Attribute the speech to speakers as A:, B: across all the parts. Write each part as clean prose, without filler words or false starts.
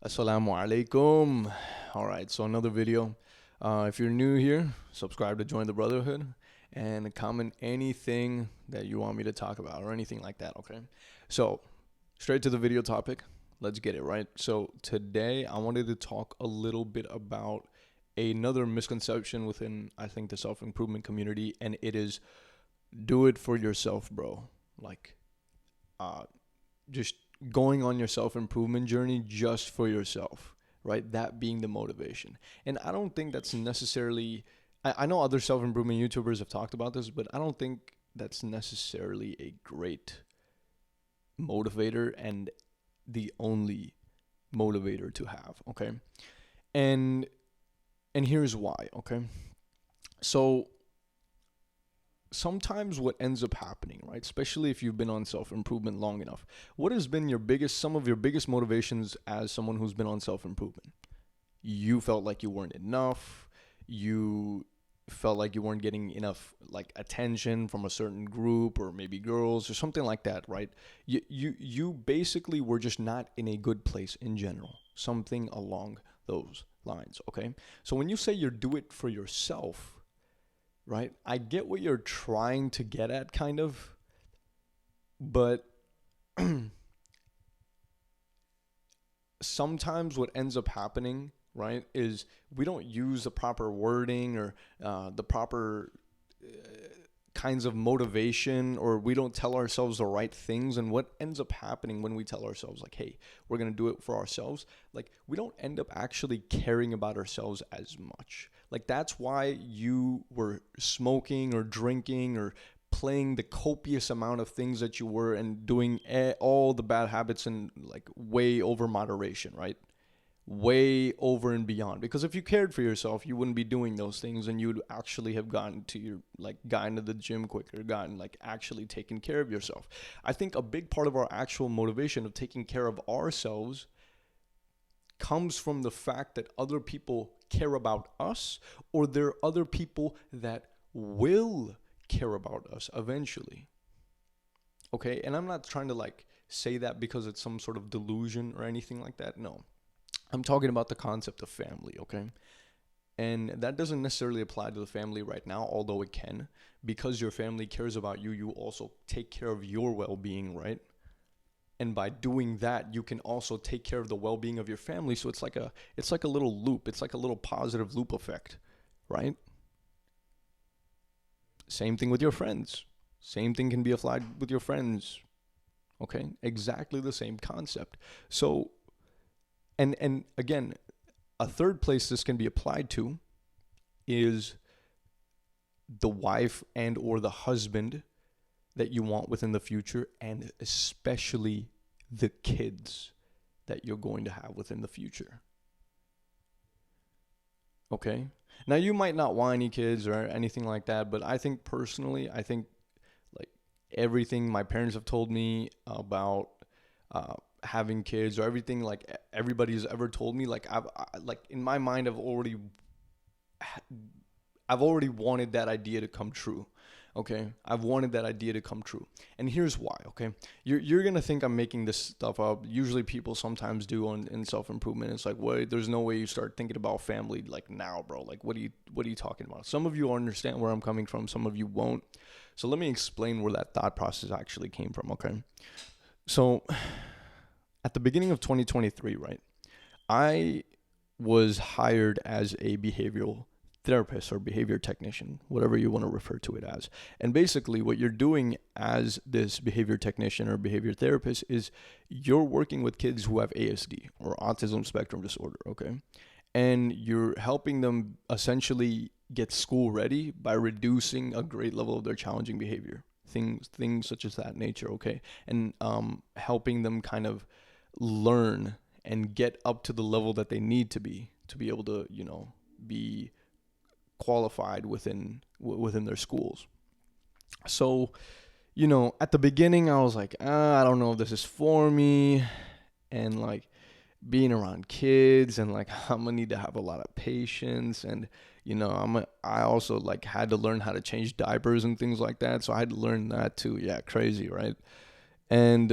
A: Assalamu alaikum. All right, so another video. If you're new here, subscribe to join the Brotherhood and comment anything that you want me to talk about or anything like that, okay? So, straight to the video topic. Let's get it, right? So, today I wanted to talk a little bit about another misconception within, I think, the self improvement community, and it is do it for yourself, bro. Like, uh, just going on your self improvement journey just for yourself, right? That being the motivation. And I don't think that's necessarily, I know other self improvement YouTubers have talked about this, but I don't think that's necessarily a great motivator and the only motivator to have, okay? And and here's why, okay? So sometimes what ends up happening, right? Especially if you've been on self improvement long enough. What has been some of your biggest motivations as someone who's been on self improvement? You felt like you weren't enough. You felt like you weren't getting enough like attention from a certain group or maybe girls or something like that, right? You basically were just not in a good place in general. Something along those lines, okay? So when you say you do it for yourself, right? I get what you're trying to get at, kind of, but sometimes what ends up happening, right, is we don't use the proper wording or the proper kinds of motivation, or we don't tell ourselves the right things. And what ends up happening when we tell ourselves, like, hey, we're going to do it for ourselves, like, we don't end up actually caring about ourselves as much. Like, that's why you were smoking or drinking or playing the copious amount of things that you were and doing all the bad habits in like way over moderation, right? Way over and beyond, because if you cared for yourself you wouldn't be doing those things, and you'd actually have gotten to your like gotten to the gym quicker, gotten like actually taken care of yourself. I think a big part of our actual motivation of taking care of ourselves comes from the fact that other people care about us, or there are other people that will care about us eventually. Okay, and I'm not trying to like say that because it's some sort of delusion or anything like that. No, I'm talking about the concept of family, okay? And that doesn't necessarily apply to the family right now, although it can. Because your family cares about you, you also take care of your well being, right? And by doing that, you can also take care of the well being of your family. So it's like a little loop. It's like a little positive loop effect, right? Same thing with your friends. Same thing can be applied with your friends. Okay? Exactly the same concept. So and again, a third place this can be applied to is the wife and or the husband that you want within the future, and especially the kids that you're going to have within the future. Okay? Now you might not want any kids or anything like that, but I think personally, I think like everything my parents have told me about having kids, or everything like everybody's ever told me, like like in my mind I've already wanted that idea to come true. Okay, I've wanted that idea to come true, and here's why. Okay, you're gonna think I'm making this stuff up. Usually, people sometimes do in self improvement. It's like, what? There's no way you start thinking about family like now, bro. Like, what are you talking about? Some of you understand where I'm coming from. Some of you won't. So let me explain where that thought process actually came from. Okay, so at the beginning of 2023, right? I was hired as a behavioral therapist or behavior technician, whatever you want to refer to it as. And basically, what you're doing as this behavior technician or behavior therapist is you're working with kids who have ASD or autism spectrum disorder, okay? And you're helping them essentially get school ready by reducing a great level of their challenging behavior. Things such as that nature, okay? And helping them kind of learn and get up to the level that they need to be able to, be qualified within their schools. So, at the beginning I was like, I don't know if this is for me, and like being around kids, and like I'm gonna need to have a lot of patience, and I also like had to learn how to change diapers and things like that, so I had to learn that too. Yeah, crazy, right? And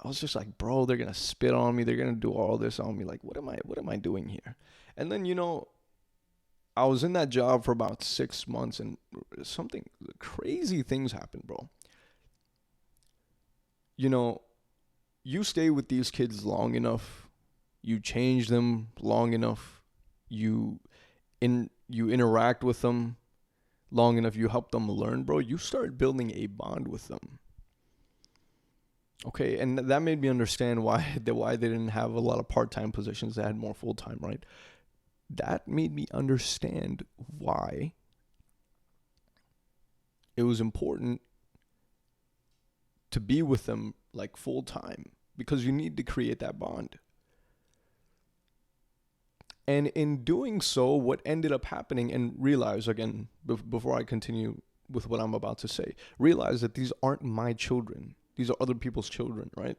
A: I was just like, bro, they're gonna spit on me. They're gonna do all this on me. Like, what am I doing here? And then, I was in that job for about 6 months, and something crazy things happened, bro. You know, you stay with these kids long enough, you change them long enough, you you interact with them long enough, you help them learn, bro. You start building a bond with them. Okay, and that made me understand why they didn't have a lot of part-time positions. They had more full-time, right? That made me understand why it was important to be with them like full-time, because you need to create that bond. And in doing so, what ended up happening, and realize again, before I continue with what I'm about to say, realize that these aren't my children. These are other people's children, right?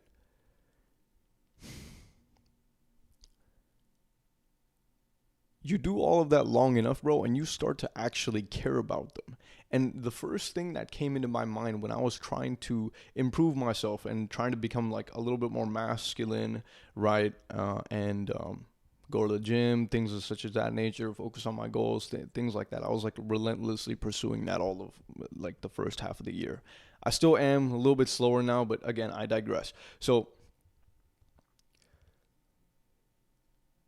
A: You do all of that long enough, bro, and you start to actually care about them. And the first thing that came into my mind when I was trying to improve myself and trying to become like a little bit more masculine, right? And go to the gym, things such as that nature, focus on my goals, things like that. I was like relentlessly pursuing that all of like the first half of the year. I still am a little bit slower now, but again, I digress. So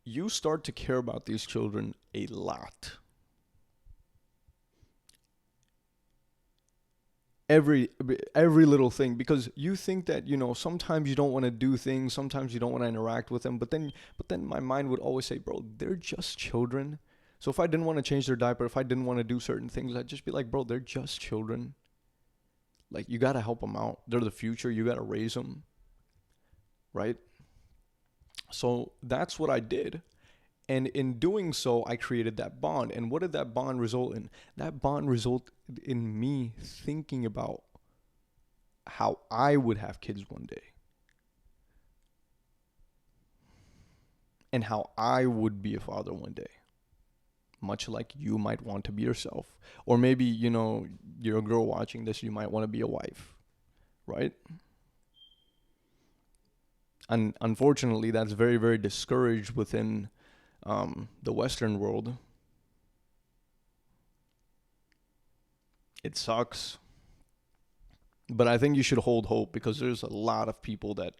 A: you start to care about these children a lot. Every little thing, because you think that sometimes you don't want to do things, sometimes you don't want to interact with them, but then my mind would always say, bro, they're just children. So if I didn't want to change their diaper, if I didn't want to do certain things, I'd just be like, bro, they're just children. Like, you got to help them out. They're the future. You got to raise them, right? So that's what I did. And in doing so, I created that bond. And what did that bond result in? That bond resulted in me thinking about how I would have kids one day. And how I would be a father one day. Much like you might want to be yourself. Or maybe, you're a girl watching this, you might want to be a wife. Right? And unfortunately, that's very, very discouraged within the Western world. It sucks. But I think you should hold hope, because there's a lot of people that,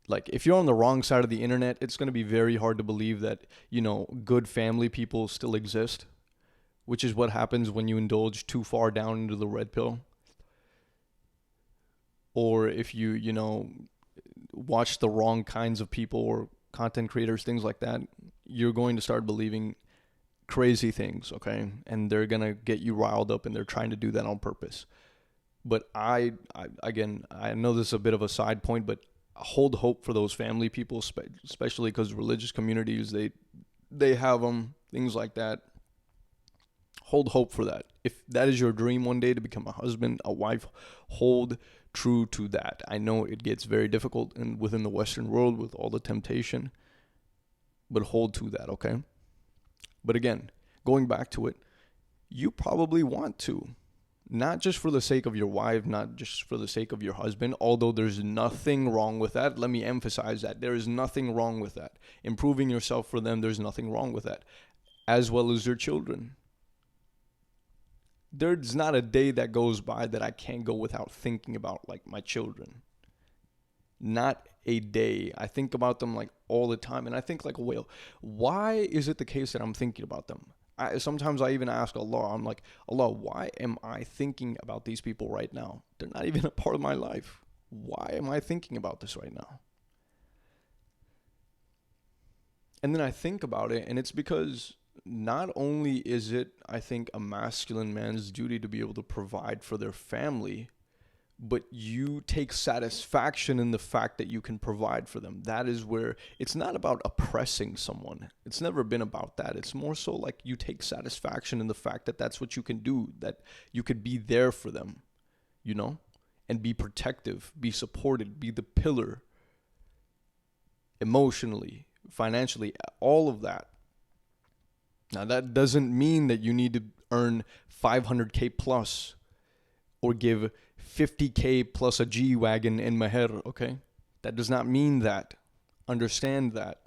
A: like, if you're on the wrong side of the internet, it's going to be very hard to believe that, good family people still exist, which is what happens when you indulge too far down into the red pill. Or if you, watch the wrong kinds of people or content creators, things like that, you're going to start believing crazy things, okay? And they're going to get you riled up, and they're trying to do that on purpose. But I know this is a bit of a side point, but hold hope for those family people, especially because religious communities, they have them, things like that. Hold hope for that. If that is your dream one day to become a husband, a wife, hold true to that. I know it gets very difficult within the Western world with all the temptation, but hold to that, okay? But again, going back to it, you probably want to. Not just for the sake of your wife, not just for the sake of your husband, although there's nothing wrong with that. Let me emphasize that. There is nothing wrong with that. Improving yourself for them, there's nothing wrong with that. As well as your children. There's not a day that goes by that I can't go without thinking about, like, my children. Not a day. I think about them, like, all the time. And I think, like, well, why is it the case that I'm thinking about them? Sometimes I even ask Allah, I'm like, Allah, why am I thinking about these people right now? They're not even a part of my life. Why am I thinking about this right now? And then I think about it, and it's because not only is it, I think, a masculine man's duty to be able to provide for their family, but you take satisfaction in the fact that you can provide for them. That is where it's not about oppressing someone. It's never been about that. It's more so like you take satisfaction in the fact that that's what you can do, that you could be there for them, and be protective, be supported, be the pillar, emotionally, financially, all of that. Now, that doesn't mean that you need to earn 500K plus or give 50K plus a G-Wagon in Meher, okay? That does not mean that. Understand that.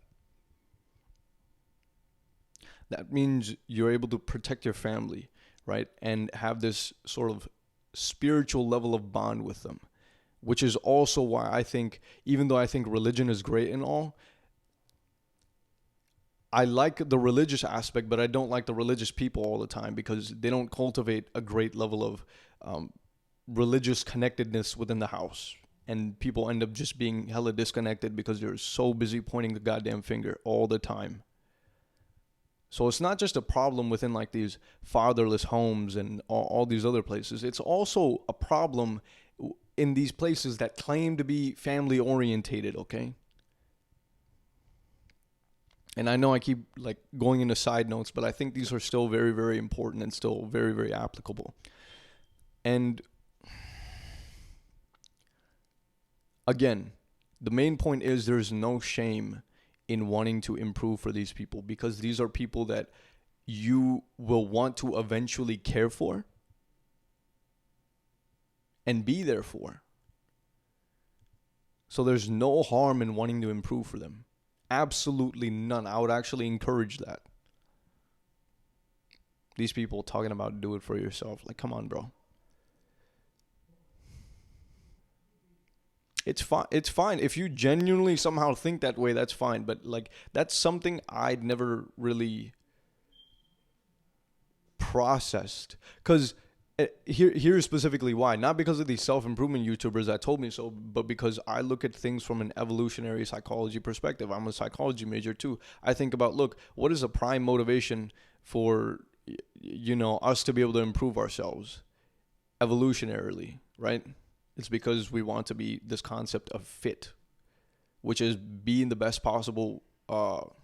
A: That means you're able to protect your family, right? And have this sort of spiritual level of bond with them, which is also why I think, even though I think religion is great and all, I like the religious aspect, but I don't like the religious people all the time because they don't cultivate a great level of religious connectedness within the house. And people end up just being hella disconnected because they're so busy pointing the goddamn finger all the time. So it's not just a problem within like these fatherless homes and all these other places. It's also a problem in these places that claim to be family orientated, okay? And I know I keep like going into side notes, but I think these are still very, very important and still very, very applicable. And again, the main point is there's no shame in wanting to improve for these people because these are people that you will want to eventually care for and be there for. So there's no harm in wanting to improve for them. Absolutely none. I would actually encourage that. These people talking about do it for yourself. Like, come on, bro. It's fine. It's fine. If you genuinely somehow think that way, that's fine. But like, that's something I'd never really processed. Because here's specifically why. Not because of these self-improvement YouTubers that told me so, but because I look at things from an evolutionary psychology perspective. I'm a psychology major too. I think about, look, what is a prime motivation for, us to be able to improve ourselves evolutionarily, right? It's because we want to be this concept of fit, which is be in the best possible, what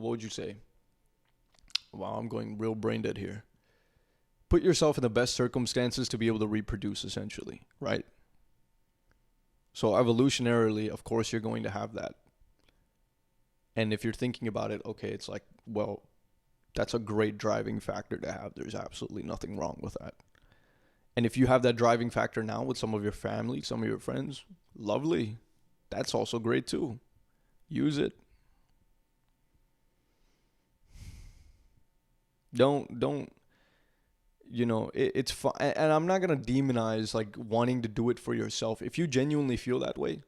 A: would you say? Wow, I'm going real brain dead here. Put yourself in the best circumstances to be able to reproduce, essentially, right? So evolutionarily, of course, you're going to have that. And if you're thinking about it, okay, it's like, well, that's a great driving factor to have. There's absolutely nothing wrong with that. And if you have that driving factor now with some of your family, some of your friends, lovely. That's also great too. Use it. Don't, it's fine. And I'm not going to demonize like wanting to do it for yourself. If you genuinely feel that way,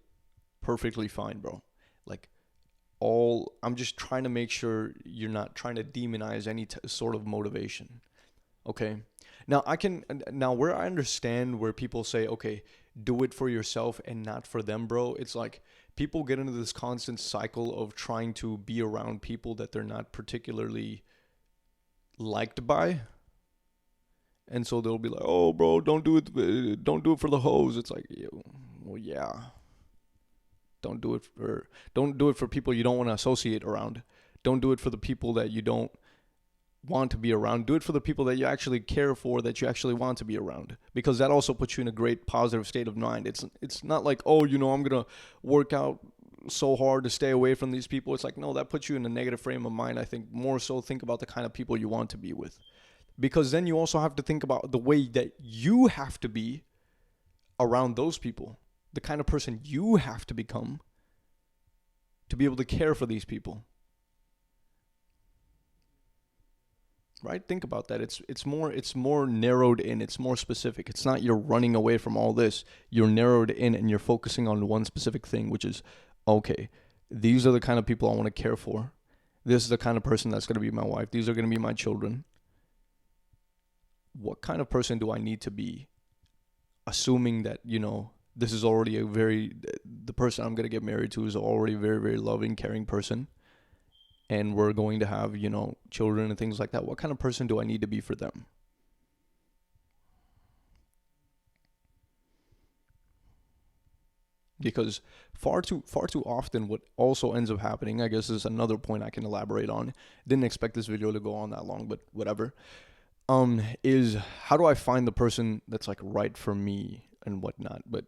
A: perfectly fine, bro. Like, I'm just trying to make sure you're not trying to demonize any sort of motivation. Okay. Now where I understand where people say, okay, do it for yourself and not for them, bro. It's like people get into this constant cycle of trying to be around people that they're not particularly liked by. And so they'll be like, oh, bro, don't do it for the hoes. It's like, well, yeah. Don't do it for people you don't want to associate around. Don't do it for the people that you don't want to be around. Do it for the people that you actually care for, that you actually want to be around, because that also puts you in a great positive state of mind. It's not like, oh, I'm gonna work out so hard to stay away from these people. It's like, no, that puts you in a negative frame of mind. I think more so think about the kind of people you want to be with, because then you also have to think about the way that you have to be around those people, the kind of person you have to become to be able to care for these people. Right? Think about that. It's more narrowed in. It's more specific. It's not you're running away from all this. You're narrowed in and you're focusing on one specific thing, which is, okay, these are the kind of people I want to care for. This is the kind of person that's going to be my wife. These are going to be my children. What kind of person do I need to be? Assuming that, this is already the person I'm going to get married to is already a very, very loving, caring person. And we're going to have, children and things like that. What kind of person do I need to be for them? Because far too often what also ends up happening, I guess is another point I can elaborate on. Didn't expect this video to go on that long, but whatever. Is how do I find the person that's like right for me and whatnot? But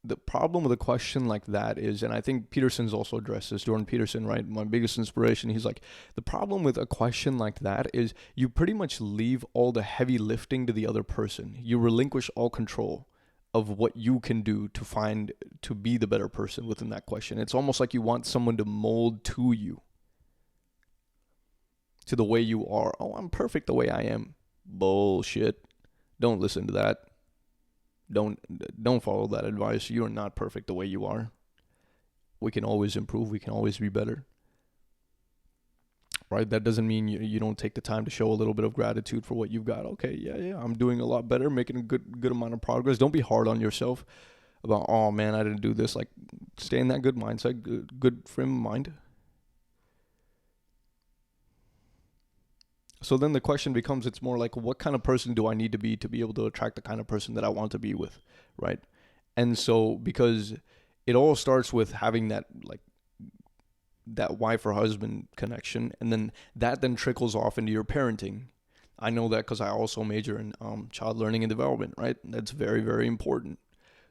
A: the problem with a question like that is, and I think Peterson's also addressed this, Jordan Peterson, right? My biggest inspiration. He's like, the problem with a question like that is you pretty much leave all the heavy lifting to the other person. You relinquish all control of what you can do to be the better person within that question. It's almost like you want someone to mold to you, to the way you are. Oh, I'm perfect the way I am. Bullshit. Don't listen to that. Don't follow that advice. You are not perfect the way you are. We can always improve. We can always be better. Right? That doesn't mean you don't take the time to show a little bit of gratitude for what you've got. Okay, yeah, I'm doing a lot better, making a good amount of progress. Don't be hard on yourself about, oh man, I didn't do this. Like, stay in that good mindset, good frame of mind. So then the question becomes, it's more like, what kind of person do I need to be able to attract the kind of person that I want to be with, right? And so, because it all starts with having that, like, that wife or husband connection, and then that then trickles off into your parenting. I know that because I also major in child learning and development, right? That's very, very important.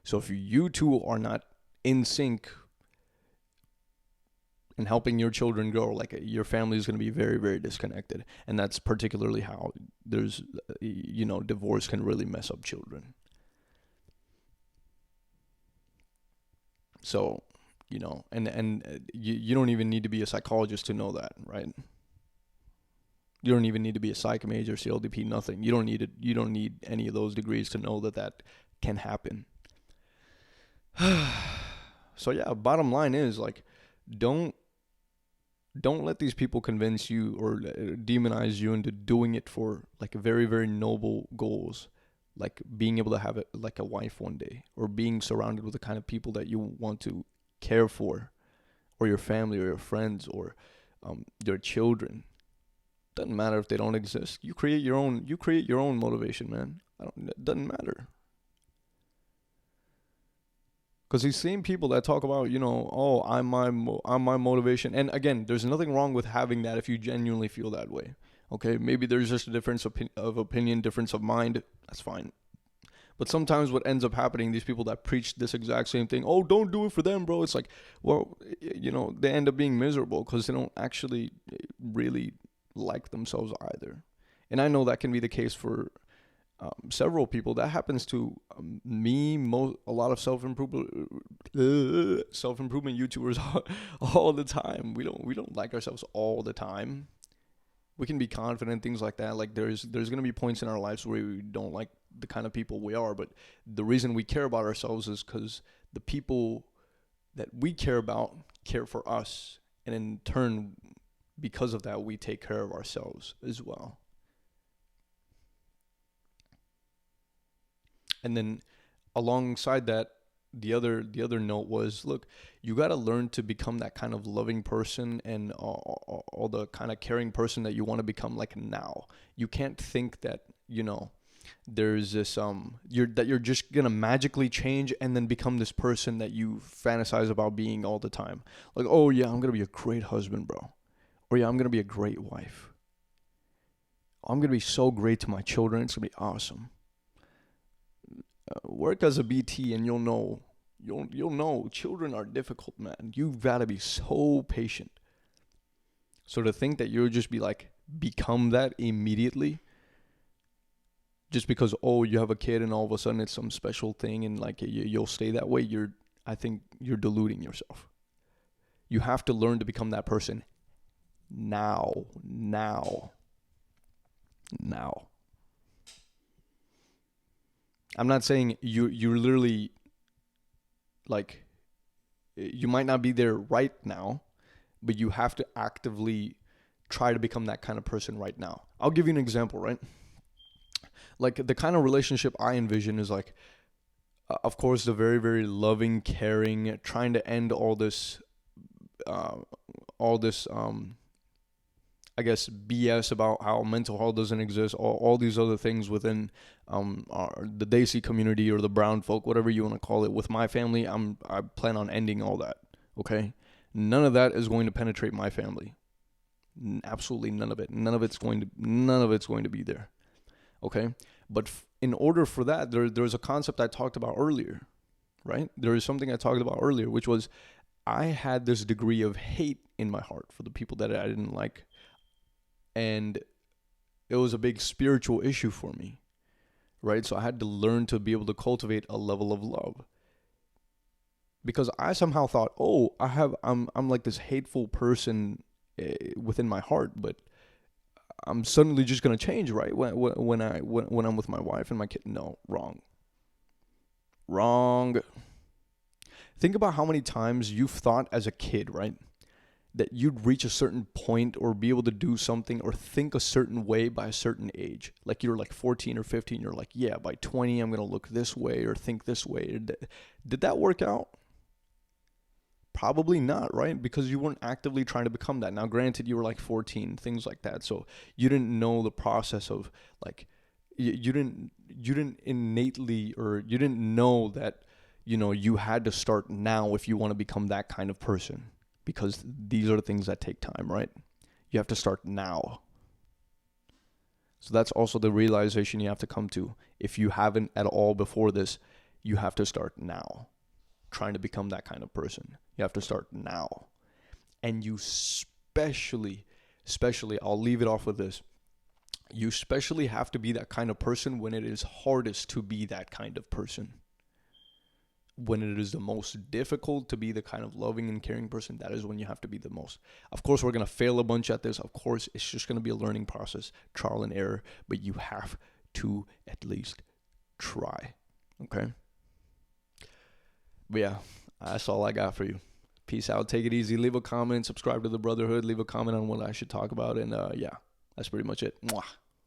A: So if you two are not in sync and helping your children grow, like, your family is going to be very, very disconnected. And that's particularly how there's, divorce can really mess up children. So, and you don't even need to be a psychologist to know that, right? You don't even need to be a psych major, CLDP, nothing. You don't need any of those degrees to know that can happen. So yeah, bottom line is, like, don't let these people convince you or demonize you into doing it for, like, very, very noble goals, like being able to have it like a wife one day, or being surrounded with the kind of people that you want to care for, or your family, or your friends, or your children. Doesn't matter if they don't exist. You create your own motivation, man. It doesn't matter. Because these same people that talk about, oh, I'm my motivation. And again, there's nothing wrong with having that if you genuinely feel that way. Okay, maybe there's just a difference of opinion, difference of mind. That's fine. But sometimes what ends up happening, these people that preach this exact same thing, oh, don't do it for them, bro. It's like, well, they end up being miserable because they don't actually really like themselves either. And I know that can be the case for several people. That happens to me, a lot of self-improvement YouTubers all the time. We don't like ourselves all the time. We can be confident, things like that. Like, there's going to be points in our lives where we don't like the kind of people we are, but the reason we care about ourselves is because the people that we care about care for us, and in turn, because of that, we take care of ourselves as well. And then alongside that, the other note was, look, you got to learn to become that kind of loving person and all the kind of caring person that you want to become, like, now. You can't think that, there's this you're just gonna magically change and then become this person that you fantasize about being all the time. Like, oh yeah, I'm gonna be a great husband, bro. Or yeah, I'm gonna be a great wife. I'm gonna be so great to my children. It's gonna be awesome. Work as a BT and you'll know. You'll know children are difficult, man. You've got to be so patient. So to think that you'll just be like, become that immediately, just because, oh, you have a kid and all of a sudden it's some special thing and like you'll stay that way, I think you're deluding yourself. You have to learn to become that person now. I'm not saying you're literally, like, you might not be there right now, but you have to actively try to become that kind of person right now. I'll give you an example, right? Like, the kind of relationship I envision is like, of course, the very, very loving, caring, trying to end all this, I guess, BS about how mental health doesn't exist, all these other things within the Desi community or the brown folk, whatever you want to call it. With my family, I plan on ending all that, okay? None of that is going to penetrate my family. Absolutely none of it. None of it's going to be there, okay? But in order for that, there's a concept I talked about earlier, right? There is something I talked about earlier, which was I had this degree of hate in my heart for the people that I didn't like. And it was a big spiritual issue for me, right? So I had to learn to be able to cultivate a level of love. Because I somehow thought, oh, I'm like this hateful person within my heart, but I'm suddenly just gonna change, right? When I'm with my wife and my kid. No, wrong. Think about how many times you've thought as a kid, right, that you'd reach a certain point or be able to do something or think a certain way by a certain age. Like you're like 14 or 15, you're like, yeah, by 20, I'm going to look this way or think this way. Did that work out? Probably not, right? Because you weren't actively trying to become that. Now, granted, you were like 14, things like that. So you didn't know the process of like, you didn't innately, or you didn't know that, you had to start now if you want to become that kind of person. Because these are the things that take time, right? You have to start now. So that's also the realization you have to come to. If you haven't at all before this, you have to start now. Trying to become that kind of person. You have to start now. And you especially, I'll leave it off with this. You especially have to be that kind of person when it is hardest to be that kind of person. When it is the most difficult to be the kind of loving and caring person, that is when you have to be the most. Of course, we're going to fail a bunch at this. Of course, it's just going to be a learning process, trial and error, but you have to at least try. Okay? But yeah, that's all I got for you. Peace out. Take it easy. Leave a comment. Subscribe to the Brotherhood. Leave a comment on what I should talk about. And yeah, that's pretty much it. Mwah.